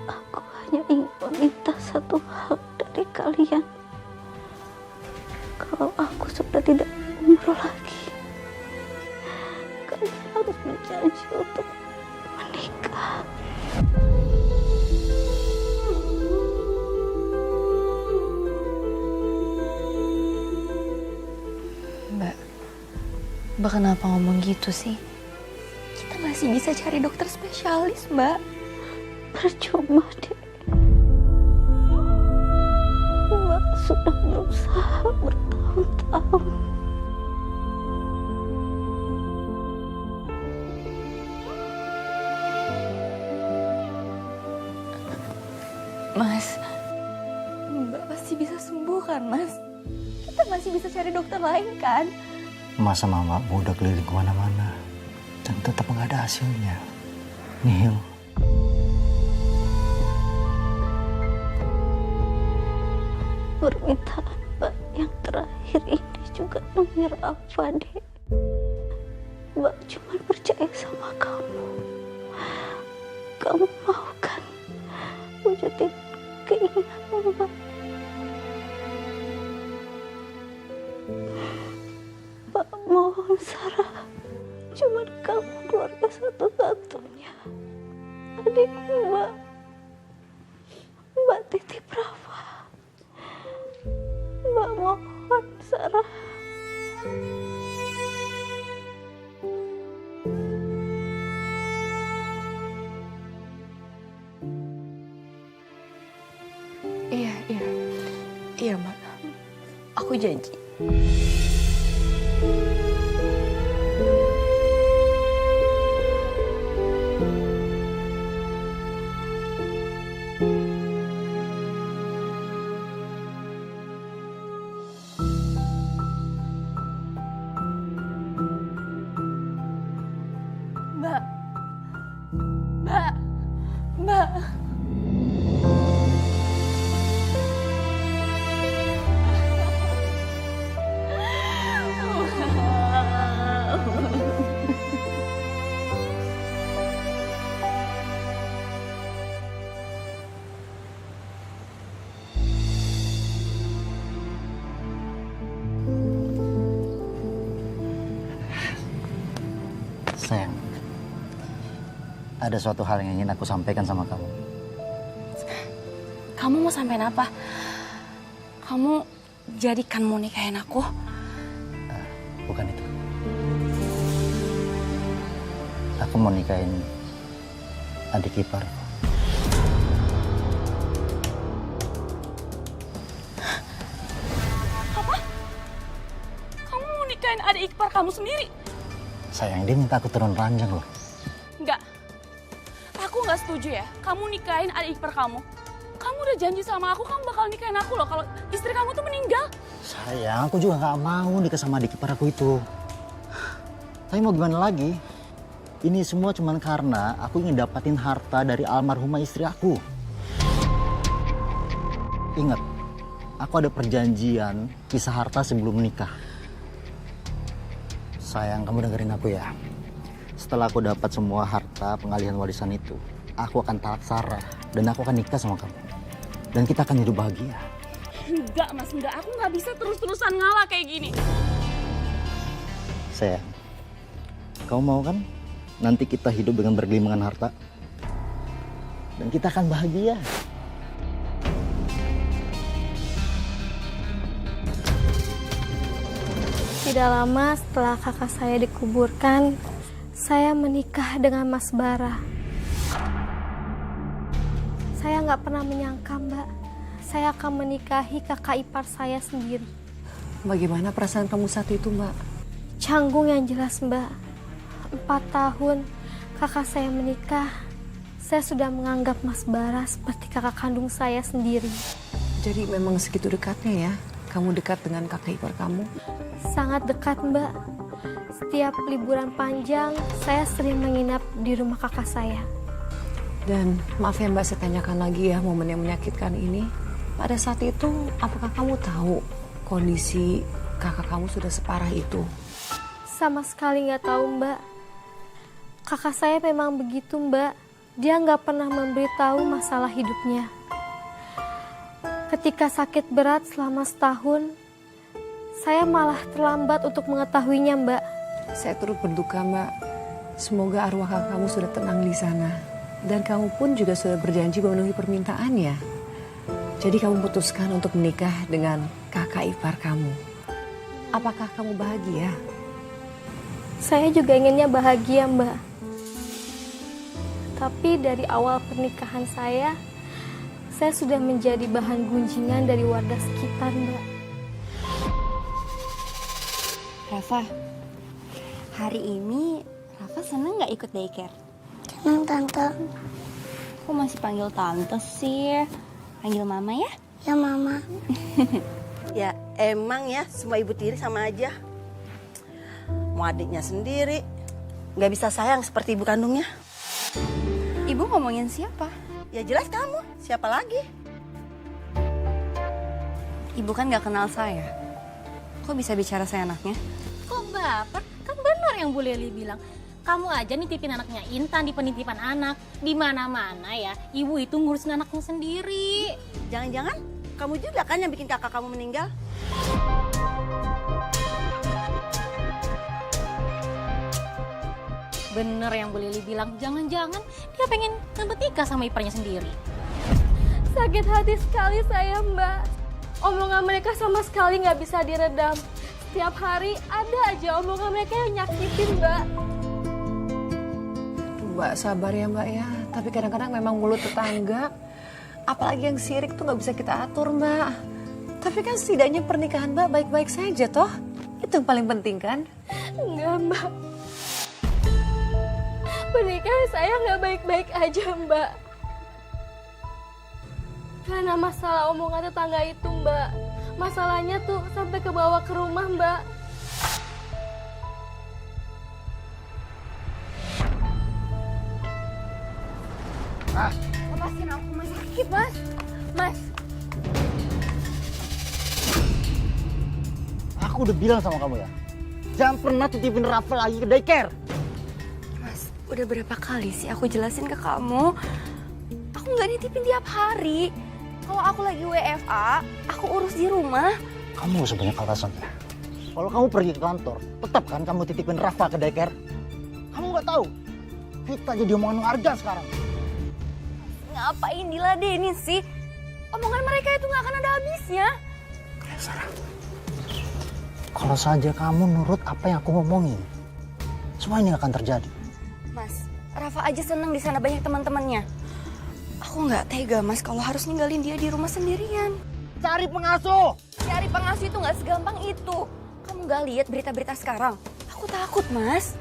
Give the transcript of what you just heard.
Aku hanya ingin meminta satu hal dari kalian. Kalau aku sudah tidak umroh lagi, kalian harus berjanji untuk menikah. Mbak kenapa ngomong gitu sih? Kita masih bisa cari dokter spesialis, Mbak. Percuma, Dek. Mbak sudah berusaha bertahun-tahun. Mas, Mbak pasti bisa sembuh kan, Mas? Kita masih bisa cari dokter lain kan? Masa mama udah keliling kemana-mana dan tetap nggak ada hasilnya. Nihil. Permintaan Mbak yang terakhir ini juga demi Rafa, Dek. Mbak cuma percaya sama kamu. Kamu mau kan wujudin keinginan Mbak? Mbak mohon, Sarah. Cuma kamu keluarga satu-satunya. Adik Mbak. Mbak titip Rafa. Mbak mohon, Sarah. Iya, Mbak. Aku janji. Mbak. Mbak. Mbak. Sayang, ada suatu hal yang ingin aku sampaikan sama kamu. Kamu mau sampein apa? Kamu jadikan mau nikahin aku? Bukan itu. Aku mau nikahin adik ipar. Apa? Kamu mau nikahin adik ipar kamu sendiri? Sayang, dia minta aku turun ranjang loh. Enggak. Aku nggak setuju ya. Kamu nikahin adik ipar kamu. Kamu udah janji sama aku, kamu bakal nikahin aku loh kalau istri kamu tuh meninggal. Sayang, aku juga nggak mau nikah sama adik ipar aku itu. Tapi mau gimana lagi? Ini semua cuma karena aku ingin dapatin harta dari almarhumah istri aku. Ingat, aku ada perjanjian pisah harta sebelum menikah. Sayang, kamu dengerin aku ya. Setelah aku dapat semua harta pengalihan warisan itu, aku akan taat Sarah dan aku akan nikah sama kamu. Dan kita akan hidup bahagia. Enggak, Mas, enggak. Aku nggak bisa terus-terusan ngalah kayak gini. Sayang, kamu mau kan nanti kita hidup dengan bergelimangan harta? Dan kita akan bahagia. Tidak lama setelah kakak saya dikuburkan, saya menikah dengan Mas Bara. Saya nggak pernah menyangka, Mbak, saya akan menikahi kakak ipar saya sendiri. Bagaimana perasaan kamu saat itu, Mbak? Canggung yang jelas, Mbak. 4 tahun kakak saya menikah, saya sudah menganggap Mas Bara seperti kakak kandung saya sendiri. Jadi memang segitu dekatnya ya? Kamu dekat dengan kakak ipar kamu? Sangat dekat, Mbak. Setiap liburan panjang, saya sering menginap di rumah kakak saya. Dan maaf ya Mbak, saya tanyakan lagi ya momen yang menyakitkan ini. Pada saat itu, apakah kamu tahu kondisi kakak kamu sudah separah itu? Sama sekali nggak tahu, Mbak. Kakak saya memang begitu, Mbak. dia nggak pernah memberitahu masalah hidupnya. Ketika sakit berat selama setahun, saya malah terlambat untuk mengetahuinya, Mbak. Saya turut berduka, Mbak. Semoga arwah kakak kamu sudah tenang di sana. Dan kamu pun juga sudah berjanji memenuhi permintaannya. Jadi kamu putuskan untuk menikah dengan kakak ipar kamu. Apakah kamu bahagia? Saya juga inginnya bahagia, Mbak. Tapi dari awal pernikahan saya sudah menjadi bahan gunjingan dari warga sekitar, Mbak. Rafa, hari ini Rafa seneng gak ikut daycare? Senang Tante. Kok masih panggil tante sih? Panggil mama ya? Ya Mama. Ya emang ya semua ibu tiri sama aja. Mau adiknya sendiri nggak bisa sayang seperti ibu kandungnya. Ibu ngomongin siapa? Ya jelas kamu, siapa lagi? Ibu kan gak kenal saya. Kok bisa bicara seenaknya? Kok baper? Kan benar yang Bu Leli bilang. Kamu aja nitipin anaknya Intan di penitipan anak. Di mana-mana ya, ibu itu ngurusin anaknya sendiri. Jangan-jangan kamu juga kan yang bikin kakak kamu meninggal? Bener yang Bu Leli bilang, jangan-jangan dia pengen ngebet nikah sama iparnya sendiri. Sakit hati sekali saya, Mbak. Omongan mereka sama sekali nggak bisa diredam. Setiap hari ada aja omongan mereka yang nyakitin, Mbak. Mbak sabar ya Mbak ya. Tapi kadang-kadang memang mulut tetangga. Apalagi yang sirik tuh nggak bisa kita atur Mbak. Tapi kan setidaknya pernikahan Mbak baik-baik saja toh. Itu yang paling penting kan? Enggak, Mbak. Pernikahan saya nggak baik-baik aja, Mbak. Karena masalah omongan tetangga itu, Mbak. Masalahnya tuh sampai ke bawah ke rumah, Mbak. Lepasin aku, Mas. Sakit, Mas. Mas. Aku udah bilang sama kamu ya, jangan pernah titipin Rafa lagi ke daycare. Mas, udah berapa kali sih aku jelasin ke kamu? Aku nggak nitipin tiap hari. Kalau aku lagi WFA, aku urus di rumah. Kamu gak usah banyak alasan ya. Kalau kamu pergi ke kantor, tetap kan kamu titipin Rafa ke daycare? Kamu nggak tahu, kita jadi omongan warga sekarang. Ngapain diladenin sih? Omongan mereka itu nggak akan ada habisnya. Sarah, kalau saja kamu nurut apa yang aku ngomongin, semua ini akan terjadi. Mas, Rafa aja seneng di sana banyak teman-temannya. Aku nggak tega Mas kalau harus ninggalin dia di rumah sendirian. Cari pengasuh! Cari pengasuh itu nggak segampang itu. Kamu nggak lihat berita-berita sekarang? Aku takut Mas.